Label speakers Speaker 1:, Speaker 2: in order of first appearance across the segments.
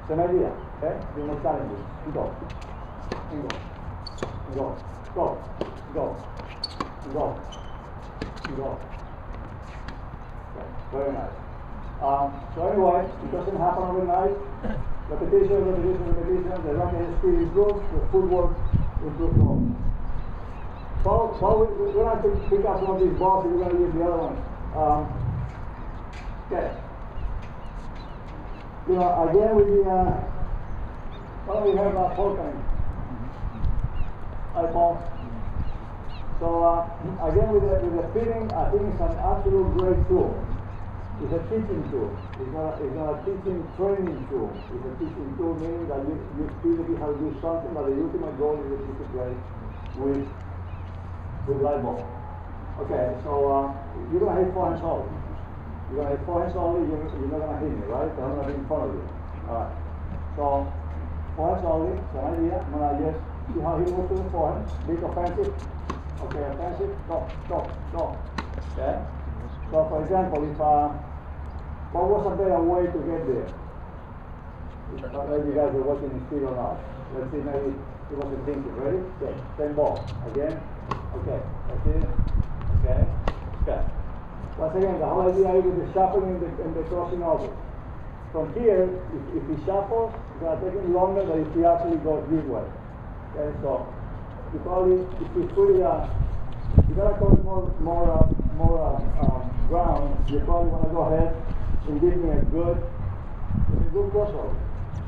Speaker 1: Same idea, okay? Do more challenges. And go. And go. And go. Go. Go. And go. And go. Okay, very nice. So anyway, it doesn't happen overnight. Repetition, repetition, repetition. The running speed improves, the footwork improves more. So we're going to pick up some of these balls and we're going to use the other ones. Okay. You know, again with the, why don't we have Paul coming? Hi, Paul. So again with the fitting, I think it's an absolute great tool. It's a teaching tool. It's not a teaching training tool. It's a teaching tool, meaning that you physically have to do something, but the ultimate goal is to play with light ball. Okay, so you're going to hit forehands only. You're going to hit forehands only, you're not going to hit me, right? I'm going to be in front of you. Alright. So, forehands only, so an idea. I'm going to just see how he moves to the forehand. Big offensive. Okay, offensive. Go. Okay? So, for example, if what was a better way to get there? Maybe you guys are watching the speed or not. Let's see, maybe he wasn't thinking. Ready? Okay, same ball. Again. Okay, that's it. Okay. Once again, the whole idea is with the shuffling and the crossing over. From here, if he shuffles, it's going to take him longer than if he actually goes this way. Okay, so you probably, if he's pretty, you got to cover more ground, you probably want to go ahead and give me a good crossover.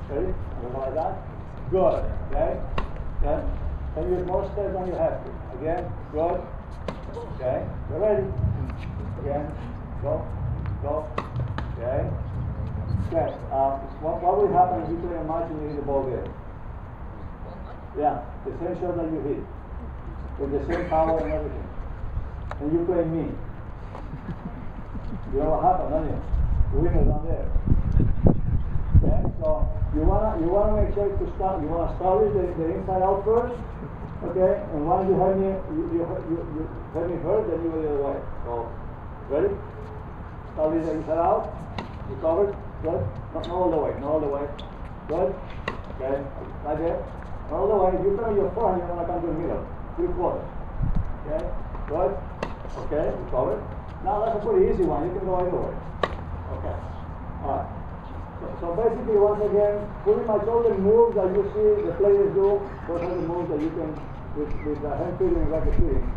Speaker 1: Ready? Like that. Good. Okay. Okay. And use more steps than you have to. Again. Good. Okay. You're ready. Again. Go. Okay. Okay. What will happen if you play a match and you hit the ball there? Yeah. The same shot that you hit. With the same power and everything. And you play me. You know what happened, don't you? The winner's down there. Okay, so you wanna make sure to start. You wanna start with the inside out first. Okay, and once you have me, you have me first, then you go the other way. So ready? Start with the inside out. You covered. Good. Not all the way. Good. Okay. Right there. Not all the way. You come your forehand. You wanna come to the middle. 3/4. Okay. Good. Okay. You covered. Now that's a pretty easy one. You can go either way. Okay. Alright. So basically, once again, pretty much all the moves that you see the players do, those are the moves that you can, with the hand feeding and racket feeding,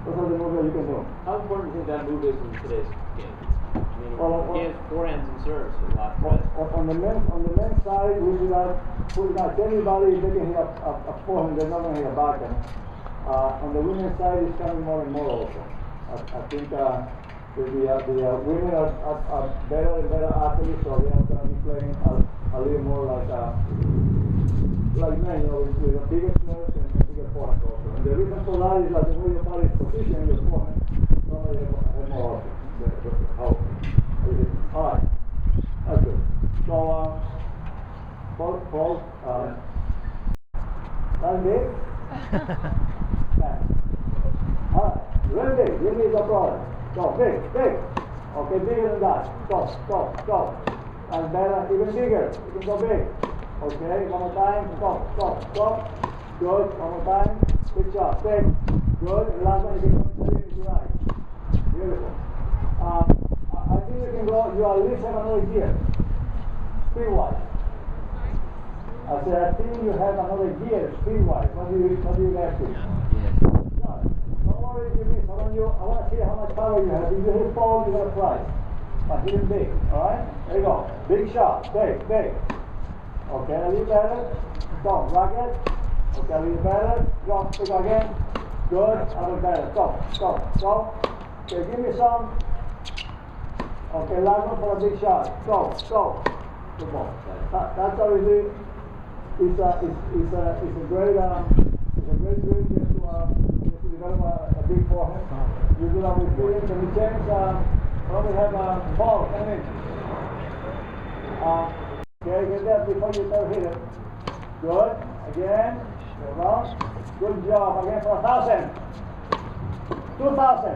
Speaker 1: those are the moves that you can do.
Speaker 2: How important do you think that move is in today's game? I mean,
Speaker 1: well,
Speaker 2: he has forehands and serves a lot.
Speaker 1: On the men's side, we do that pretty much anybody, they can hit a forehand, they're not going to hit a backhand. On the women's side, it's coming more and more also. I think the women are better and better athletes, so they are going to be playing a little more like men, you know, with a bigger serves and bigger forehand also. And the reason for that is that the way your body is positioned in your forehand, normally have more options. Alright, that's good. So, Paul, that's big? Alright, really big, give me the problem. Go, big. Okay, bigger than that. Go. And better, even bigger. You can go big. Okay, one more time. Go. Good, one more time. Good job, big. Good, and last one you can go to the right. Beautiful. I think you can go, you at least have another gear. Speed-wise. I said, I think you have another gear, speed-wise. What do you guys think? Don't worry if you miss. I want to see how much power you have. If you hit Paul, you're going to fly. But hit him big. Alright? There you go. Big shot. Big. Okay, a little better. Go. Racket. Okay, a little better. Go. Big again. Good. A little better. Go. Okay, give me some. Okay, last one for a big shot. Go. Good ball. That's obviously it's a great drill just to develop a big forehand. You do that with feeling. Can we change? We have Paul, come in. Okay, get that before you start hitting. Good. Again. Go around. Good job. Again for 1,000. 2,000.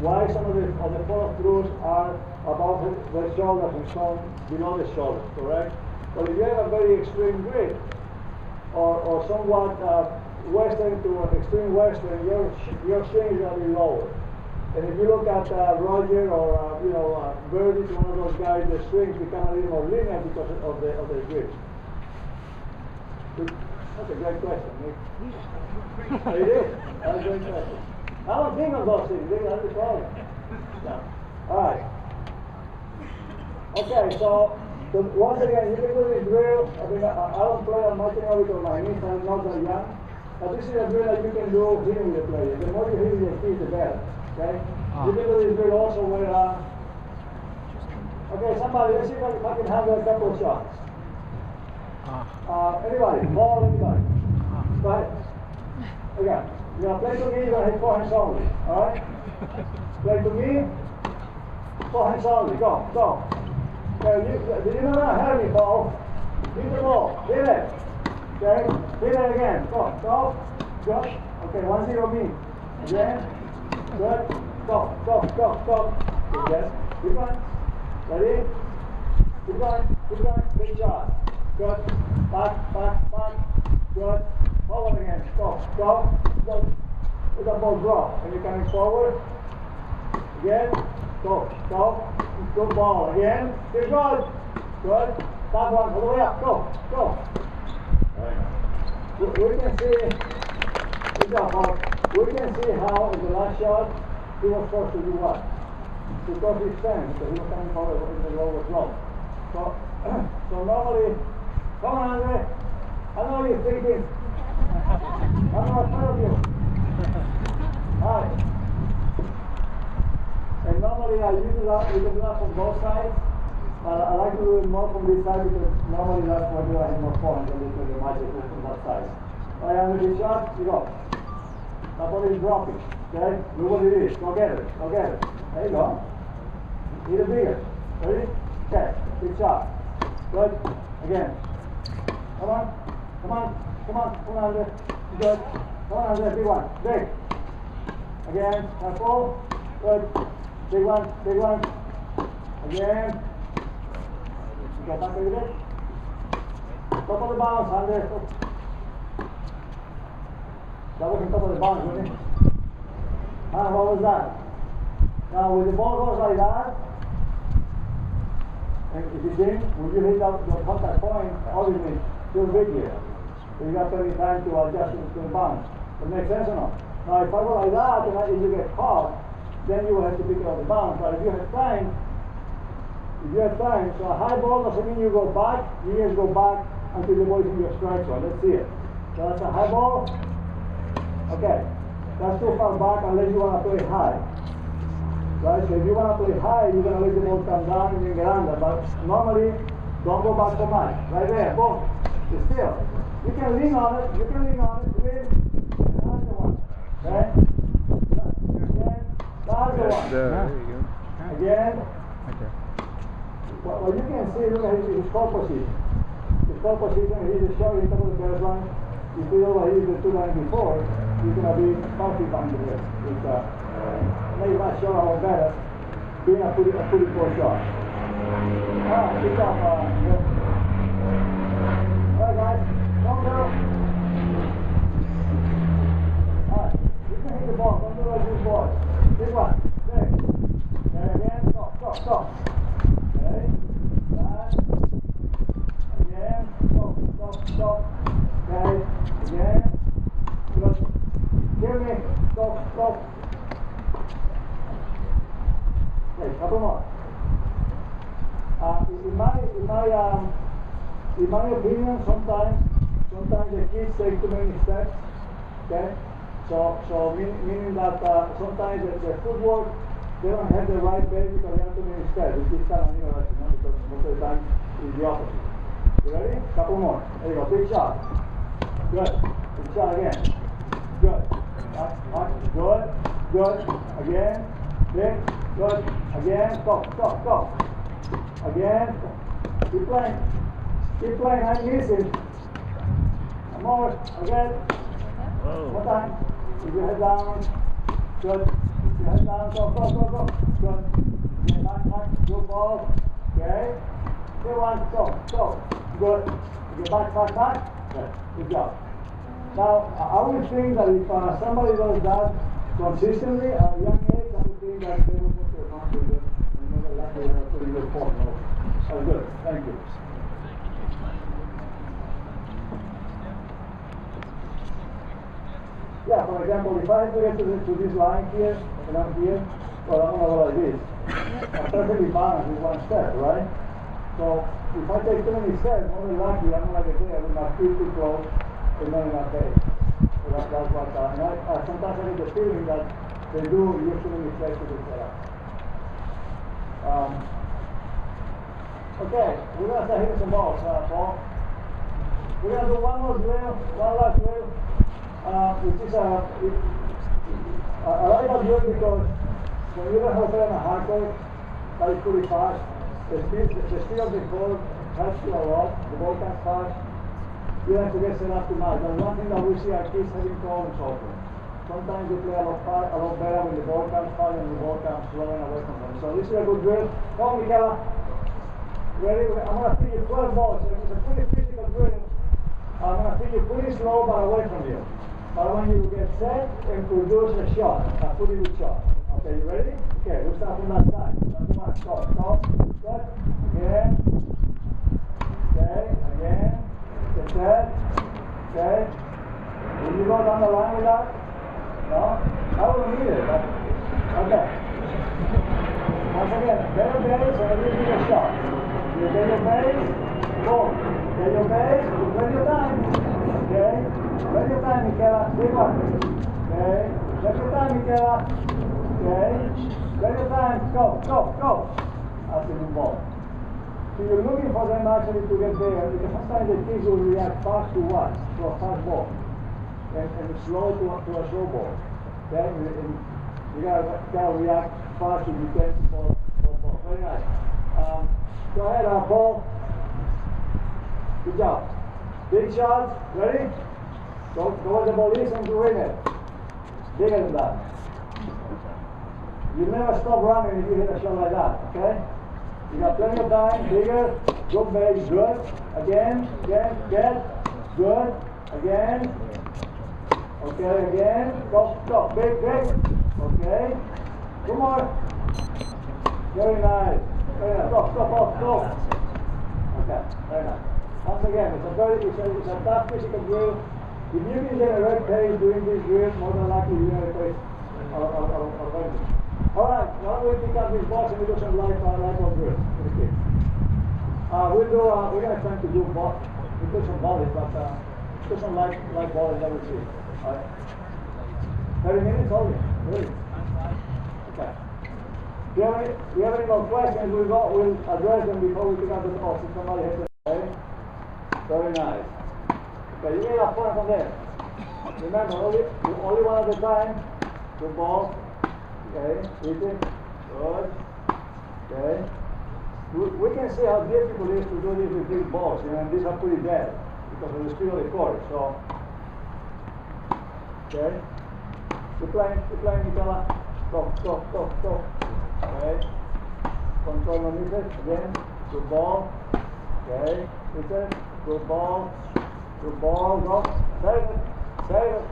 Speaker 1: why some of the follow-throughs are above the shoulders and some below the shoulders, correct? But if you have a very extreme grip, or somewhat western to extreme western, your swing is going to be lower. And if you look at Roger or Birdie, one of those guys, the swings become a little more linear because of the grip. That's a great question, Nick. It is. That's a great question. I don't think of those things. That's the problem. No. All right. Okay, so once again, you can do this drill. I mean, I don't play on much now because my knees are not that young. But this is a drill that you can do hitting with the player. The more you hit with your feet, the better. Okay? You can do this drill also where, okay, somebody, let's see if I can handle a couple of shots. Anybody, ball, anybody. Go ahead. Again, you're going to play to me, you're going to hit forehands only. Alright? Play to me, forehands only. Go, go. Okay, you're not going to hurt me, Paul. Hit the ball. Hit it. Okay? Hit it again. Go, go. Go. Okay, 1-0 me. Again. Good. Go, go, go, go. Yes. Keep going. Ready? Keep going. Keep going. Big shot. Good. Back, back, back. Good. Forward again. Go, go. Go. Let the ball drop. And you're coming forward. Again. Go, go. Good ball. Again. Keep going. Good. That one. All the way up. Go, go. We can see. Good job, Mark. We can see how in the last shot he was forced to do what? To cross his fence because he was coming forward in the lower slope. So normally, come on, Andre. I know you're thinking. I'm not afraid of you. Alright. And normally you can do that from both sides. I like to do it more from this side because normally that's what I have more fun than the magic from that side. Alright, Andre, this shot, you go. That ball is dropping. Okay? Look what it is. Go get it. Go get it. There you go. Hit it bigger. Ready? Okay. Big shot. Good. Again. Come on. Come on. Come on. Come on, Andre. Good. Come on, Andre. Big one. Big. Again. Careful. Good. Big one. Big one. Again. Get back a little bit. Top of the bounce, Andre. That wasn't top of the bounce, wasn't it? What was that? Now, when the ball goes like that, and if you think, when you hit the contact point, obviously, you're big here. So you got plenty of time to adjust it to the bounce. That makes sense or not? Now, if I go like that, and if you get caught, then you will have to pick it up the bounce. But if you have time, so a high ball doesn't mean you go back, you just go back until the ball is in your strike zone. Let's see it. So that's a high ball. Okay. That's too far back unless you want to play high. Right? So if you want to play high, you're going to let the ball come down and then get under. But normally, don't go back so much. Right there, boom. Still. You can lean on it, win, and that's the one. Okay? Again, that's the one.
Speaker 3: There you go.
Speaker 1: Again.
Speaker 3: Okay.
Speaker 1: Well, you can see, look at his core position. His core position, he's a short in top of the baseline. If you overheat the 2 lines before, you're going to be perfect on the rest. It's maybe not sure how better, being a pretty poor shot. Alright, good job. Alright guys, don't go. Alright, you can hit the ball, don't do like this boy. This one, there. There again, stop. Okay, that. Again, stop. Okay, again. Good. Give me. Stop. Okay, couple more. In my opinion, sometimes the kids take too many steps. Okay, so meaning that sometimes the footwork they don't have the right base because they have too many steps. It's just kind of interesting, because most of the time it's the opposite. You ready? Couple more. There you go. Big shot. Good. Big shot again. Good. Good. Again. Big. Good. Again. Stop. Again. Keep playing. I'm missing. More. Again. One time. Keep your head down. Good. Head down, go. Good. Okay, back, good ball. Okay. Good one, go. Good. Okay, back. Good. Good job. Now, I would think that if somebody does that consistently at a young age, I would think that they will get to a confidence and more than likely have a pretty good form. Oh, good. Thank you. Yeah, for example, if I have to get to this line here, and I'm here, well, I'm going to go like this. I'm perfectly balanced with one step, right? So, if I take too many steps, more than likely I'm going to get there with my feet too close and not in my face. So that's what and I sometimes I get the feeling that they do use too many steps to do that. Okay, we're going to start hitting some balls, Paul. We're going to do one last drill. Which is I like that drill because when you learn how to play on a hard court, that is pretty fast. The speed of the ball helps you a lot. The ball comes fast. You don't have to get set up too much. And one thing that we see our kids having problems often. Sometimes they play a lot better when the ball comes fast and the ball comes flowing away from them. So this is a good drill. Come on, Michaela. Ready? I'm going to feed you 12 balls. So it's a pretty physical drill. I'm going to feed you pretty slow but away from you. But when you get set and produce a shot, a pretty good shot. Okay, you ready? Okay, we'll start from that side. That's one. Stop. Good. Again. Okay, again. Get set. Okay. Will you go down the line with that? No? I wouldn't need it. But, okay. Once again, get your base and you do your shot. You get your base, boom. Get your base, get your time. Okay? Take your time, Michaela. Big one. Okay. Take your time, Michaela. Okay. Take your time. Go. That's a good ball. So you're looking for them actually to get there because sometimes the kids will react fast to what? To a fast ball. And slow to a slow ball. Okay? And you gotta react fast if you can for ball. Very nice. Go ahead, Paul. Good job. Big shot. Ready? Go where the ball is and to win it. Bigger than that. You never stop running if you hit a shot like that, okay? You got plenty of time, bigger, good base, good. Again, get, good. Again. Okay, again. Go, big. Okay. Two more. Very nice. Go. Okay, very nice. Once again, it's a tough physical drill. If you can generate pace doing this drill, more than likely you generate pace already. Alright, now we pick up this box and we do some light ball drills for the kids. We're going to try to do some volleys, but do some light volleys that we see. Alright. 30 minutes only, really. Okay. If you have any more questions, we'll address them before we pick up the box. If somebody has okay. Very nice. Okay, you get a point from there. Remember, only one at a time. Good ball. Okay, hit it. Good. Okay. We can see how difficult it is to do this with big balls, and these are pretty dead because of the speed of the court. So, okay. Keep playing, Nicola. Go. Okay. Control on it. Again. Good ball. Okay. Hit it. Good ball. Go. Save it.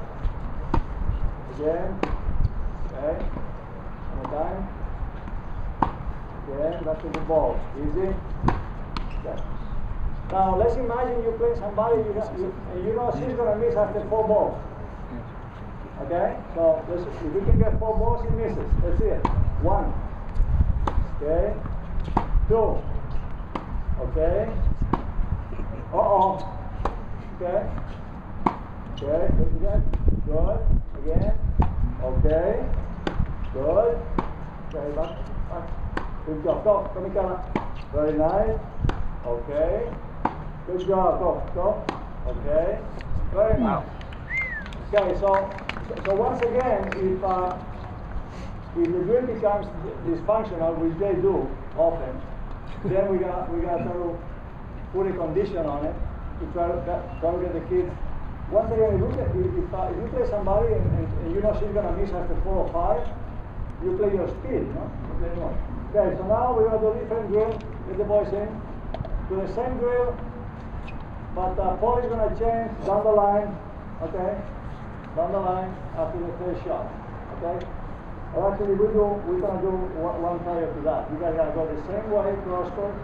Speaker 1: Again. Okay. One more time. Again, that's a good ball. Easy. Okay. Now let's imagine you play somebody and you know she's gonna miss after 4 balls. Okay? So if you can get 4 balls, he misses. Let's see it. 1. Okay. 2. Okay. Okay. Again. Good. Again. Okay. Good. Okay, back. Good job. Go, Michaela. Very nice. Okay. Good job. Go. Okay. Very nice. Okay, so once again, if the drill becomes dysfunctional, which they do often, then we got to try to put a condition on it to try to get the kids. Once again, if you play somebody and you know she's gonna miss after 4 or 5, you play your speed, no? Okay, no. Okay, so now we're going to do a different drill. Get the boys in. Do the same drill, but Paul is going to change down the line, okay? Down the line after the first shot, okay? Or actually, we're going to do one prior to that. You guys are going to go the same way, cross court,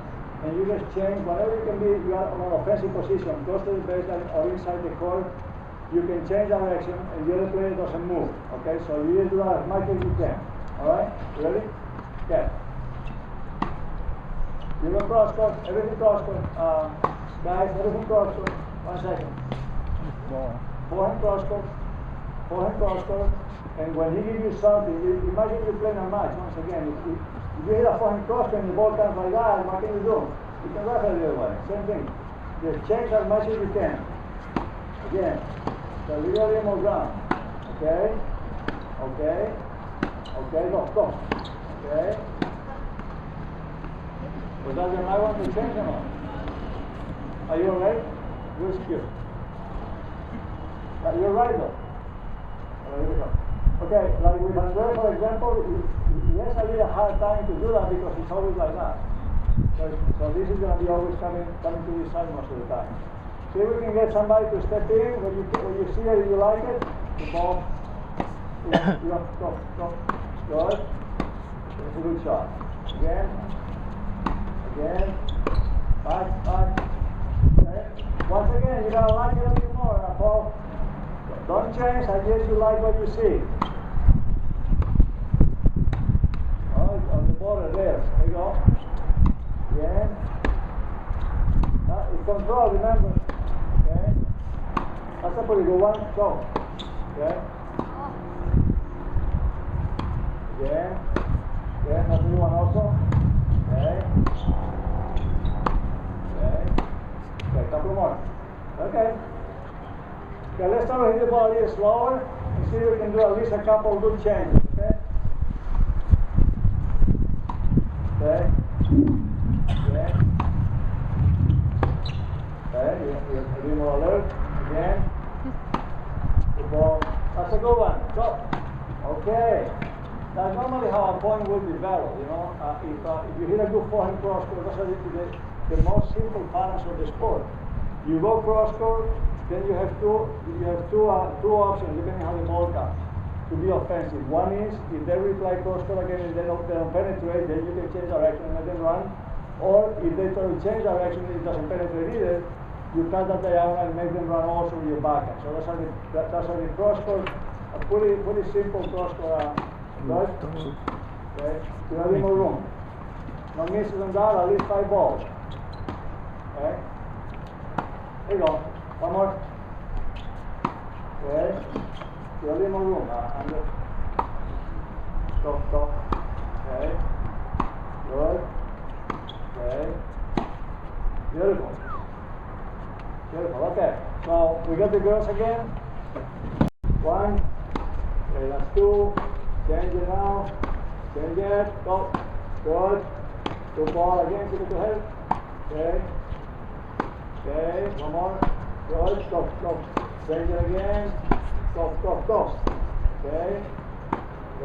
Speaker 1: and you just change whatever you can be. You are on an offensive position, close to the baseline or inside the court. You can change direction, and the other player doesn't move, okay? So you just do that as much as you can, all right? You ready? Okay. You go cross court, everything cross court. Guys, everything cross court. 1 second. Forehand cross court. Forehand cross court. And when he gives you something, imagine you're playing a match once again. If you hit a forehand cross court and the ball comes like that, what can you do? You can ref it the other way. Same thing. Just change as much as you can. Again, so we got him on ground. Okay? Okay? Okay, go. Okay? But does your mind want to change or not? Are you alright? You're secure. You're right though. Here we go. Okay, like with Andrea, for example, he has a little hard time to do that because it's always like that. So this is going to be always coming to this side most of the time. See if we can get somebody to step in when you see it and you like it. The ball. Go. Good. It's a good shot. Again. Back. Okay. Once again, you gotta like it a bit more, Paul. Don't change, I guess you like what you see. Alright, on the border there. There you go. Again. It's control, remember. Okay. That's a pretty good one. Go. Okay. Again. That's a good one also. Okay. Okay, couple more. Okay, let's start with hit the ball a little slower and see if we can do at least a couple good changes, okay? Okay, you're a bit more alert. Again. The ball. That's a good one. Go. Okay. That's normally how a point will develop, you know. If you hit a good forehand cross court, that's the most simple balance of the sport. You go cross court, then you have two options depending how the ball comes to be offensive. One is if they reply cross court again and they don't penetrate, then you can change direction and let them run. Or if they try to change direction and it doesn't penetrate either, you cut that diagonal and make them run also with your backhand. So that's how the cross court, a pretty simple cross court. Right? Okay. You have more room. No misses on that, at least 5 balls. Okay. There you go. One more. Okay. You have more room. Stop. Okay. Good. Okay. Beautiful. Okay. So we got the girls again. 1. Okay, that's 2. Change it now. Change it. Go. Good. 2 ball again. Keep it to head. Okay. One more. Good. Stop. Change it again. Stop. Okay.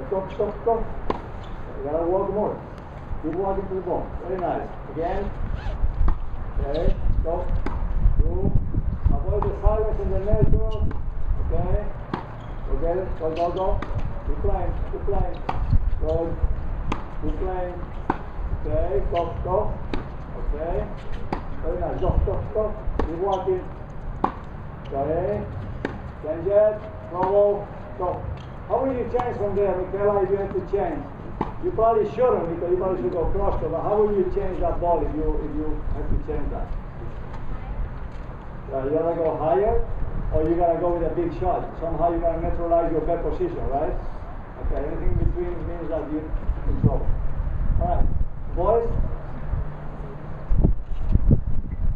Speaker 1: Stop. You gotta walk more. Keep walking to the ball. Very nice. Again. Okay. Stop. 2. Avoid the silence in the net. Okay. Forget it. Go. Keep playing. Good. Keep playing. Okay. Stop. Okay. Very nice. Stop. Keep walking. Okay. Change it. Go. Stop. How will you change from there, Michaela, if you have to change? You probably shouldn't because you probably should go cross court, but how will you change that ball if you have to change that? You gotta go higher or you gotta go with a big shot. Somehow you gotta neutralize your bad position, right? Okay, anything in between means that you control. Alright, boys,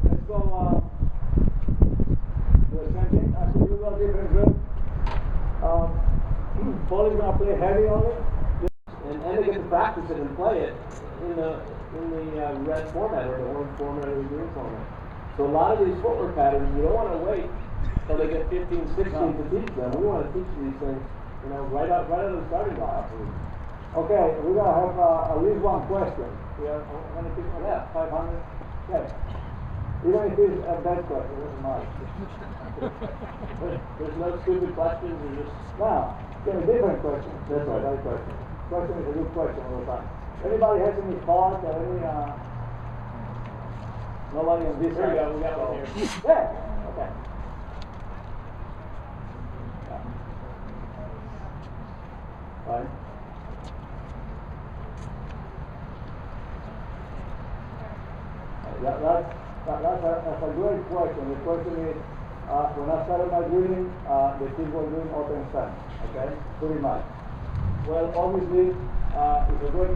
Speaker 1: let's go do the same thing. Actually, we'll do a different drill. Paul is going to play heavy on it.
Speaker 2: And they get to practice it and play it in the red format or the orange format or the green format. So a lot of these footwork patterns, you don't want to wait till they get 15, 16 to teach them. We want to teach these things, right out of the starting block.
Speaker 1: Okay, we're gonna have at least one question. We have how many people?
Speaker 2: Yeah.
Speaker 1: 500? Okay. Even if it's a bad question, it doesn't matter.
Speaker 2: There's no stupid questions, there's just...
Speaker 1: Now, get a different question. That's right, that question. Question is a good question all the time. Anybody has any thoughts or any, nobody on this
Speaker 2: There
Speaker 1: side?
Speaker 2: you go, we got one here.
Speaker 1: Yeah, okay. Fine. That's a great question. The question is, when I started my drilling, the kids were doing open stance, okay? Pretty much. Well, obviously, it's a great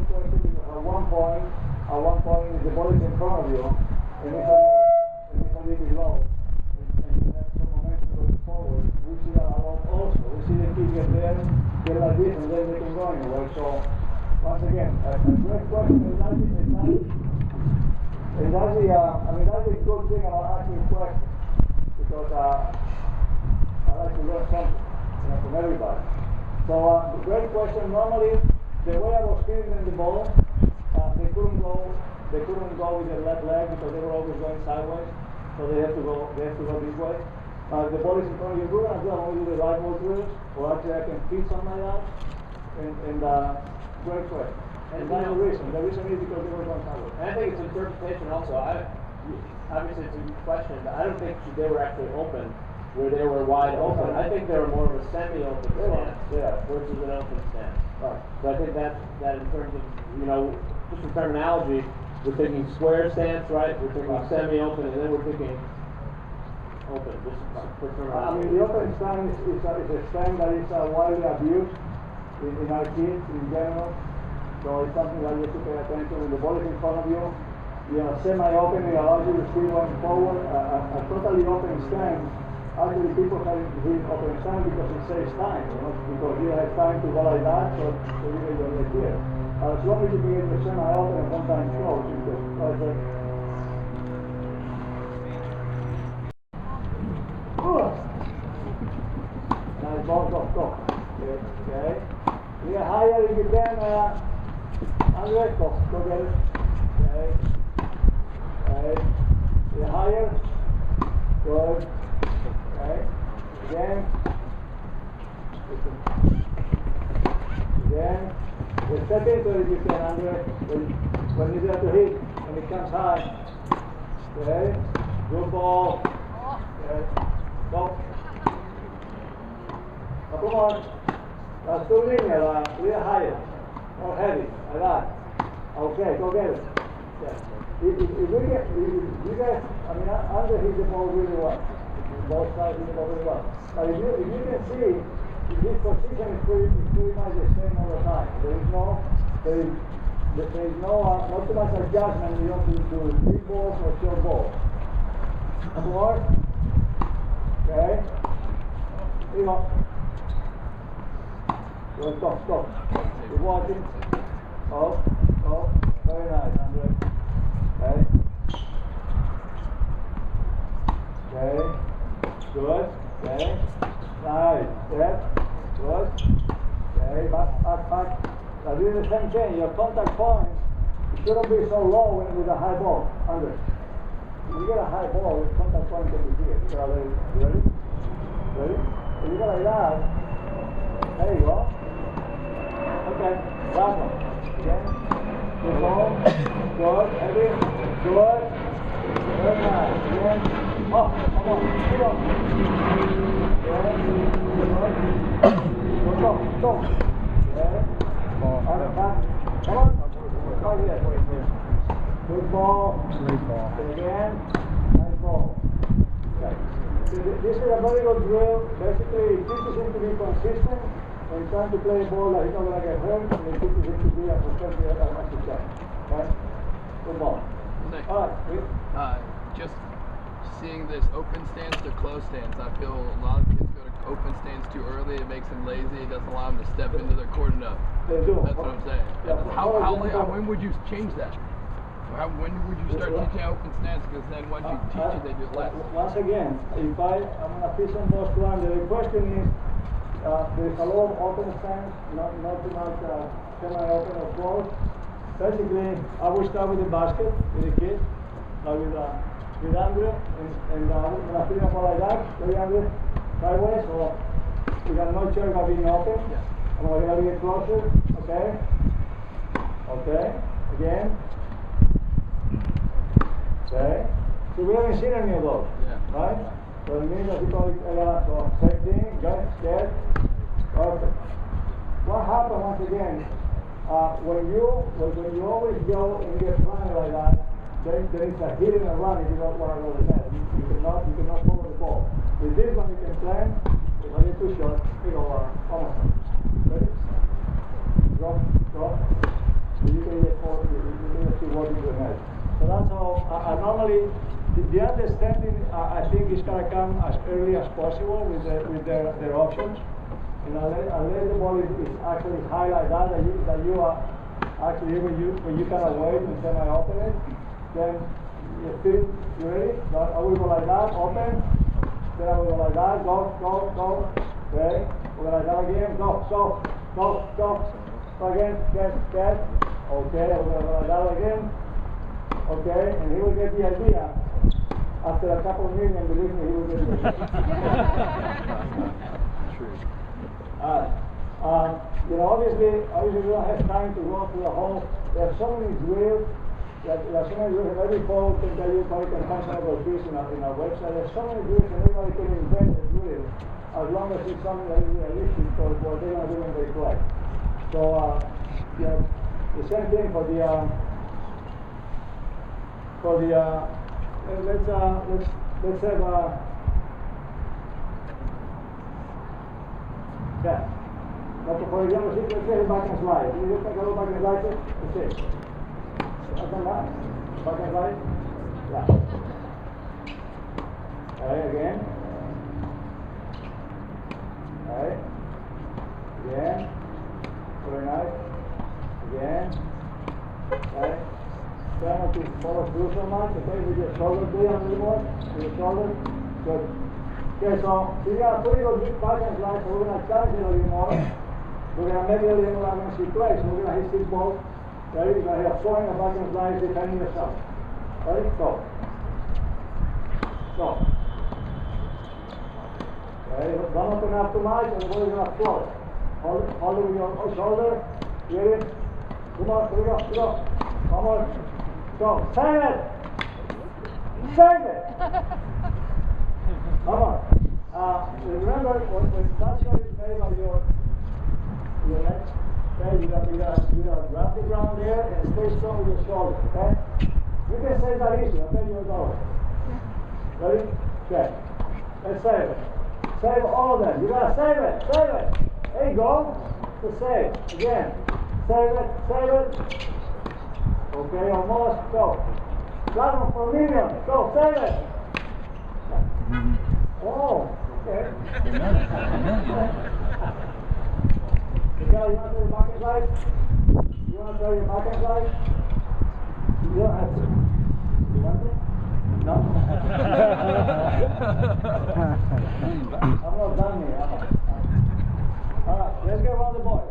Speaker 1: question because at one point, the ball is in front of you, and it's a little bit low, and you have some momentum going forward. We see that a lot also. We see the kids get there, get like this, and then they can go anywhere. So, once again, a great question. That's the good thing about asking questions, because I like to learn something, from everybody. So, great question. Normally, the way I was feeding the ball, they couldn't go with their left leg because they were always going sideways. So they have to go this way. The ball is in front of you. We're gonna do only the right ball drills, or actually I can feed something like that. And great question. And that's the reason. The reason is because they were going sideways.
Speaker 2: And I think it's interpretation also. Obviously it's a good question, but I don't think they were actually open where they were wide open. I think they were more of a semi-open stance versus an open stance.
Speaker 1: Right.
Speaker 2: So I think that in terms of, just for terminology, we're thinking square stance, right? We're thinking semi-open, and then we're thinking open, just for terminology.
Speaker 1: The open stance is a stance that is widely abused in our kids in general. So it's something that you have to pay attention. When the ball is in front of you, semi-open, it allows you to see going forward. A totally open stance, actually people have it open stance because it saves time, because you have time to go like that, so you get your leg here. As long as you can get your semi-open and sometimes close, nice ball, go. Okay. Yeah, higher if you can, Andres, go get it. Okay. Yeah, higher. Good. Okay. Again. Just step into it if you can, Andres. When you have to hit, when it comes high. Okay. Good ball. Okay. Go. Now come on. That's too linear, a little higher. More heavy, like that. Okay, go get it. Yeah. If you guys, Andre hit the ball really well. Both sides hit the ball really well. But if you can see, his position is pretty much the same all the time. There is no not too much adjustment to big balls or short balls. More. Okay. Here you go. Stop. You're watching. Oh. Very nice, Andre. Okay. Good. Okay. Nice. Step. Good. Okay. Back. Now doing the same thing. Your contact point shouldn't be so low with a high ball, Andre. If you get a high ball, your contact point can be here. You ready? If you go like that, there you go. Okay, last one. Again. Good ball. Good. Heavy. Good. Very nice. Again. Oh, come on. Keep on. Okay. Good. Go. Okay. Back. Come on. Right here. Good ball.
Speaker 3: Great ball.
Speaker 1: Again. Nice ball. Okay. This is a very good drill. Basically, it teaches him to be consistent. When he's trying to play a ball that he's not going to get hurt, and it teaches him to be as protected as he can. Okay? Good ball.
Speaker 3: Alright, just seeing this open stance to close stance, I feel a lot of kids go to open stance too early. It makes them lazy. It doesn't allow them to step into their court enough.
Speaker 1: They do.
Speaker 3: That's what I'm saying.
Speaker 1: Yeah,
Speaker 3: when would you change that? When would you start teaching open stance? Because then once you teach it, they do less.
Speaker 1: Once again, I'm going to piece on those to Andre. The question is, there's a lot of open stands, not too much semi-open or closed. Basically, I will start with the basket with the kid, with Andrew, and I'm going to put up like that, very Andrew, sideways, so we got no choice about being open. I'm going to get closer, okay? Okay, again. Okay, so we haven't seen any of those, right? So it means that people, so same thing, get scared, perfect. What happens once again, when you always go and get running like that, there is a hit and a run if you don't want to go to the net. You cannot cover the ball. With this one you can plan, if I get too short, you go almost. Ready? Go. So you can get forward, you can see what you do next. So that's how I normally, the understanding I think is going to come as early as possible with their options. And unless the ball is actually high like that you are actually when you kind of wait and semi-open it, then you feel you ready. So I will go like that, open. Then I will go like that, go. Okay, we're going like that again, go. So again, get. Okay, we're going to go like that again. Okay, and he will get the idea. After a couple of million, believe me, he will get the idea.
Speaker 3: True.
Speaker 1: Obviously we don't have time to go through the whole. There are so many drills. There are so many drills, and every coach can tell you, probably can find some of those drills in our website. There are so many drills, and everybody can invent a drill as long as it's something that is realistic for what they're going to do when they play. So, the same thing for the let's have yeah. But for example, let's say back and slide. You just go back and slide it. That's it. Back and slide. Back and slide. Yeah. Alright, again. Alright. Again. Very nice. Again. Alright. Try not to follow through so much. Okay, with your shoulder down a little more. With your shoulder. Good. Okay, so you got a pretty good back and slide, so we're going to challenge it a little more. We're going to make it a little more against the play, so we're going to hit 6 balls. Ready? You're going to hit a 4 in the back and slide, defending yourself. Ready? Go. Okay, don't open up too much, and the ball is going to float. Hold it with your shoulder. Get it? Come on, here we go. Come on. Go. Save it! Come on. Remember, when that shot is made by your legs, okay, you got to grab the ground there and stay strong with your shoulder, okay? You can save that easy, okay? You'll go. Ready? Okay. Let's save it. Save all of them. You got to save it. There you go. To save. Again. Save it. Okay, almost. Go. Got one for a million. Go, save it. Oh, okay. You want to do your back and slide? You don't have to. You want to? No? I'm not done here. Alright, let's get around the boys.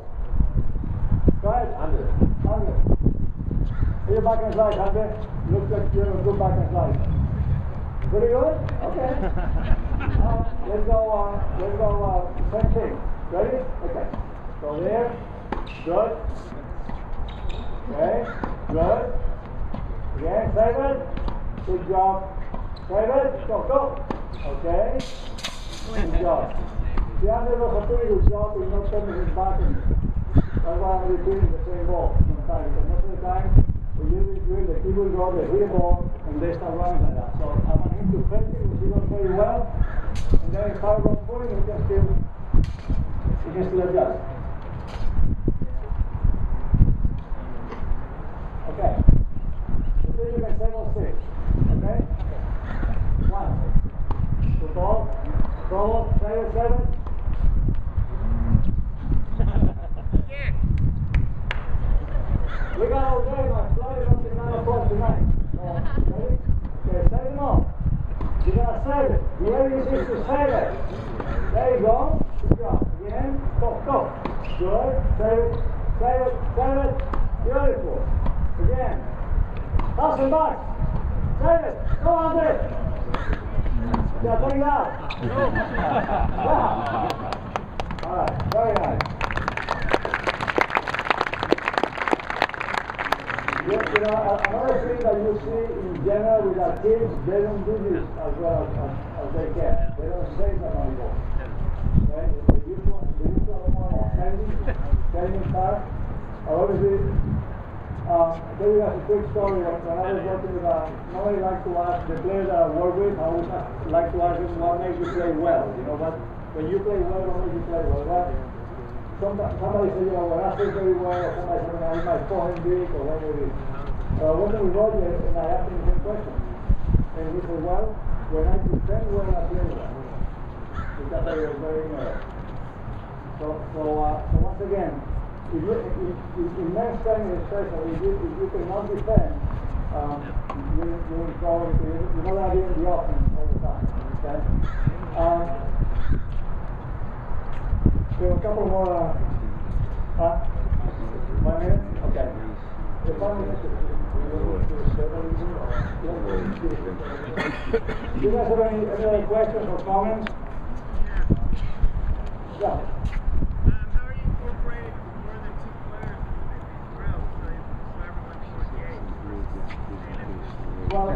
Speaker 1: Go ahead. Andre. Do your back and slide, Andre. Looks like you have a good back and slide. Pretty good? Okay. Let's go, same thing. Ready? Okay. Go there. Good. Okay. Good. Again, save it. Good job. Save it. Go. Okay. Good job. The other does a pretty good job in not turning his back, and that's why I'm repeating the same ball sometimes. Because most of the time, we usually do the key will go, they hit the ball, and they start running like that. So I want him to fake it, which he does very well. And then if I go pulling, he can still adjust. Okay. So then you can save all 6. Okay? 1. Good ball. Throw, save it. We got all day, my flight is up to 9 o'clock tonight. So, ready? Okay, save them all. You're going to save it. The aim is to save it. There you go. Good job. Again. Go. Good. Save it. Beautiful. Again. Pass and back. Save it. Go on there. Yeah, take it out. Yeah. All right. Very nice. Another thing that you see in general with our kids, they don't do this as well as they can. They don't save them on the ball. Okay? They use one standing part. Obviously, I'll tell you guys a quick story. When I was working with normally like to ask the players that I work with, I always like to ask them what makes you play well. You know what? When you play well, what makes you play well? What? Somebody said, when I play very well, or somebody said, I might forehand big, or whatever it is. I went with Roger, and I asked him the same question. And he said, well, when I defend well, I play well. Because I was very nervous. So once again, if in men's training especially, if you cannot defend, you're in trouble because you're not going to be in the offense all the time. Okay? We have a couple more. 1 minute? Okay. The 5 minutes. Do you guys have any other questions or comments? Yeah.
Speaker 4: How are you incorporating more than 2 players in these drills so everyone can engage?
Speaker 1: Well,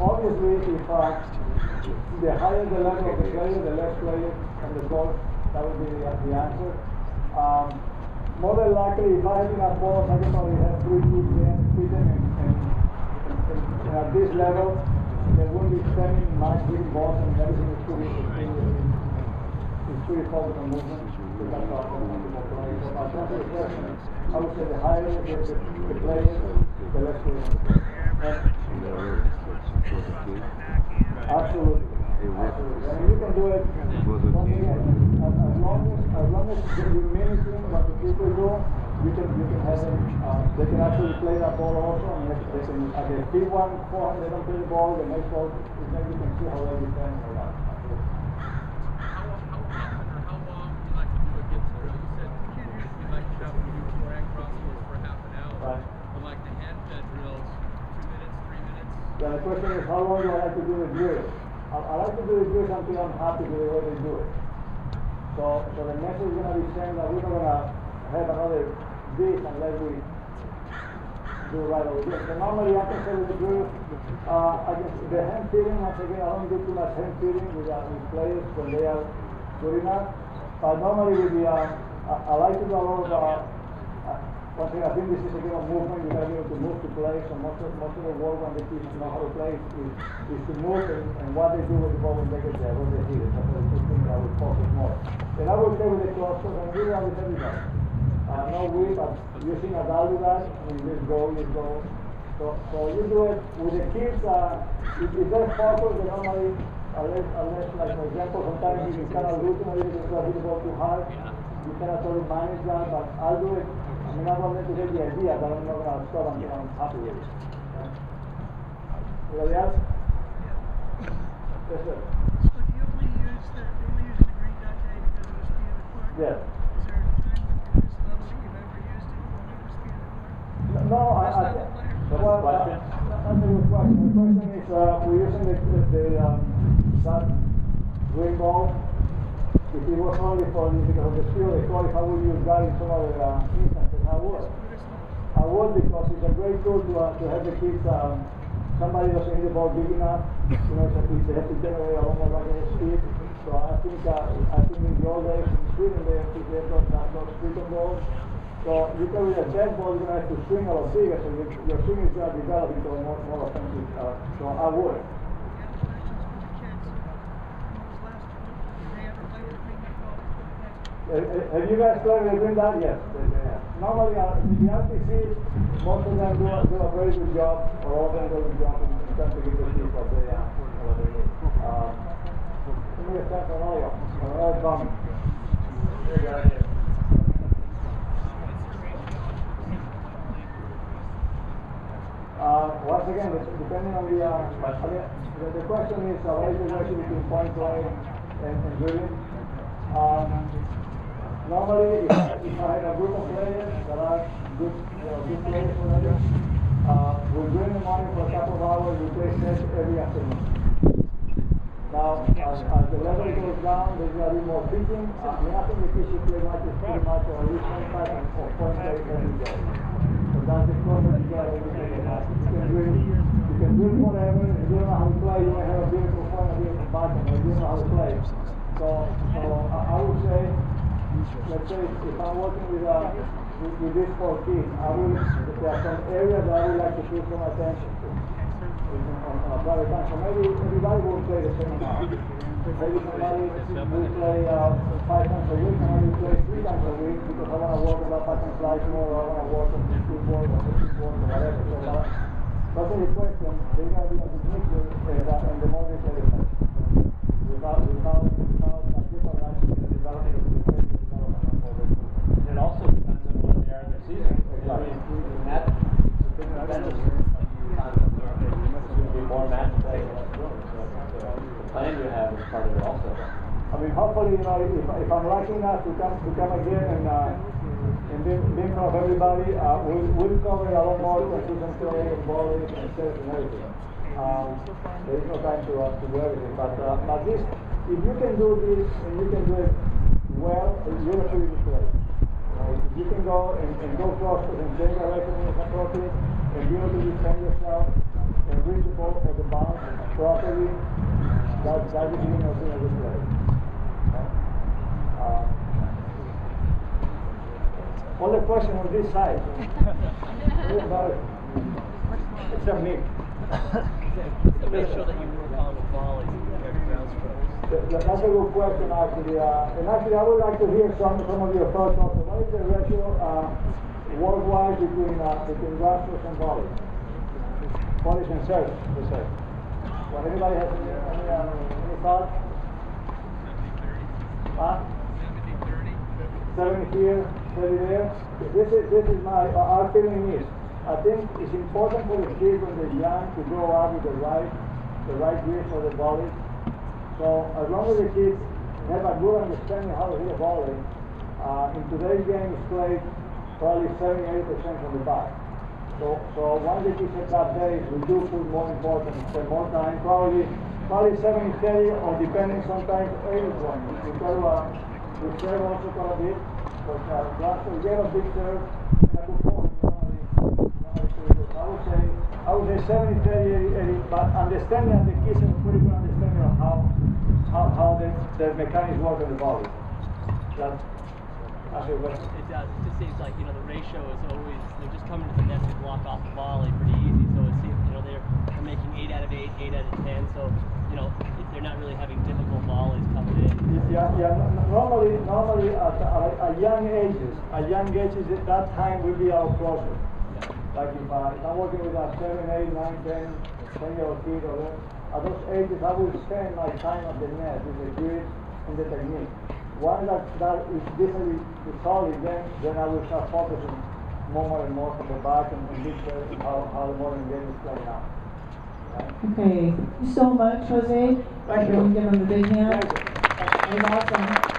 Speaker 1: obviously, if the higher the level of the player, the less players on the court, that would be the answer. More than likely, if I have enough balls, I can probably have 3 kids there, feed them, and at this level, they won't be spending much hitting balls, and everything is pretty focused on movement. So that's our play. So my answer to the question, I would say the higher the players, the less players. Absolutely. I mean, you can do it once again. As long as you're mimicking what the people do, you can have them. They can actually play that ball also. I mean, they can feed one forehand, they don't play the ball. The next ball, then you can see how they defend or not.
Speaker 4: How long do you like to do a gift drill? You said you like to have them do forehand crosscourt for half an hour.
Speaker 1: Right.
Speaker 4: But like the hand fed drills, 2 minutes, 3 minutes?
Speaker 1: Yeah, the question is, how long do I like to do the drills? I like to do the drills until I'm happy with the way they do it. So the message is going to be saying that we're not going to have another this unless we do right over here. So normally I can say with the drill, the hand feeding, once again, I don't do too much hand feeding with players when they are good enough. But normally with the, I like to do a lot of, once again, I think this is a game of movement. You got to be able to move to play. So most of the work when the kids know how to play is to move and what they do with the ball when they get there, when they hit it. That's the two things I would focus more. And I would say with the clusters, and really with everybody. No whip, but using a value that, I mean, just go. So you do it with the kids. If they're focused, they normally, unless, like for example, sometimes you can kind of lose them a little bit because hit the ball too hard. You cannot totally manage that, but I'll do it. I mean, I'm not going to get the idea, but I'm not going to stop until I'm happy with it. Anybody else? Yes, sir.
Speaker 4: So do you only use the green dot today because of the speed of the court?
Speaker 1: Yes.
Speaker 4: Is there a time at this level that you've ever used it for the speed of the court?
Speaker 1: No,
Speaker 4: Best level player?
Speaker 1: that's a good question. The question is, we're using that green ball. If it was only for because of the speed of the court, if I would use that in some other instances, I would. I would because it's a great tool to have the kids. Somebody doesn't hit the ball big enough. You know, they have to generate a lot more speed. So I think in the old days in Sweden they have those freedom balls. So you can with a dead ball, you're going to have to swing a lot bigger. So your swing is going to develop into a more offensive. So I would. Have you guys played with green dot? Yes. Normally, the RTCs, most of them do a very good job, or all of them do a good job in terms of giving the kids what they need. Give me a second, another comment. Here you go. Once again, depending on the question is, what is the ratio between point play and drilling? Normally, if I have a group of players that are good, good players already, we bring them on for a couple of hours, we play sets every afternoon. Now, as the level goes down, there's going to be more pitching. I think the kids should play matches pretty much or at least 25 or point play every day. So that's the problem you got every day. You can do it forever. If you don't know how to play, you may have a beautiful point, a beautiful button, but you don't know how to play. So I would say, let's say if I'm working with these 4 kids, there are some areas that I would like to put some attention to. On a private time, so maybe everybody will play the same amount. Maybe somebody will play 5 times a week, and I will play 3 times a week because I want to work on that pattern slice more, or I want to work on the footwork or the footwork or whatever. So that's the question. They're going to be a technique and the more they play the better. Without a different action, developing
Speaker 2: It also depends on where they are in their season. I mean, that depends. More match play. The plan you have is part of it also.
Speaker 1: I mean, hopefully, if I'm lucky enough to come again and be in front of everybody, we'll cover a lot more consistent play and bowling and sets and everything. There is no time to do everything, but at least if you can do this and you can do it well, you're a pretty good player. If you can go and go cross and change direction when it's appropriate, and be able to defend yourself and reach the ball or the bounce properly, that's the beginning of being a good player. All the question on this side. Except me.
Speaker 5: To make sure that you work on the volleys compared to ground strokes.
Speaker 1: That's a good question, actually. And actually, I would like to hear some of your thoughts also. What is the ratio worldwide between ground strokes and volleys? Volleys and serves, per se. Well, anybody has any thoughts? 70 here, 30 there. This is our feeling is, I think it's important for the kids when they're young to grow up with the right grip for the volley. So as long as the kids have a good understanding how to hit a volley, in today's game is played probably 70-80% from the back. So once the kids have that base, we do put more importance, spend more time, probably 70-30, or depending sometimes 80-20. We serve also quite a bit, but we get a big serve and a good point. I would say 70-30, 80, but understanding that the kids have a pretty good understanding of how the mechanics work on the volley.
Speaker 5: It does. It just seems like, the ratio is always, they're just coming to the net to block off the volley pretty easy. So it seems, they're making 8 out of 8, 8 out of 10. So, they're not really having difficult volleys coming in.
Speaker 1: Yeah. Normally at young ages, that time will be our process. Like if I'm working with a 7, 8, 9, 10-year-old kid, or at those ages, I will spend my time at the net with the grip and the technique. Once that is decently solid, then I will start focusing more and more from the back and big serve and how the modern game is playing out. Right?
Speaker 6: Okay, thank you so much, Jose.
Speaker 1: Thank you.
Speaker 6: Give him a big hand.
Speaker 1: Thank you.
Speaker 6: That was awesome.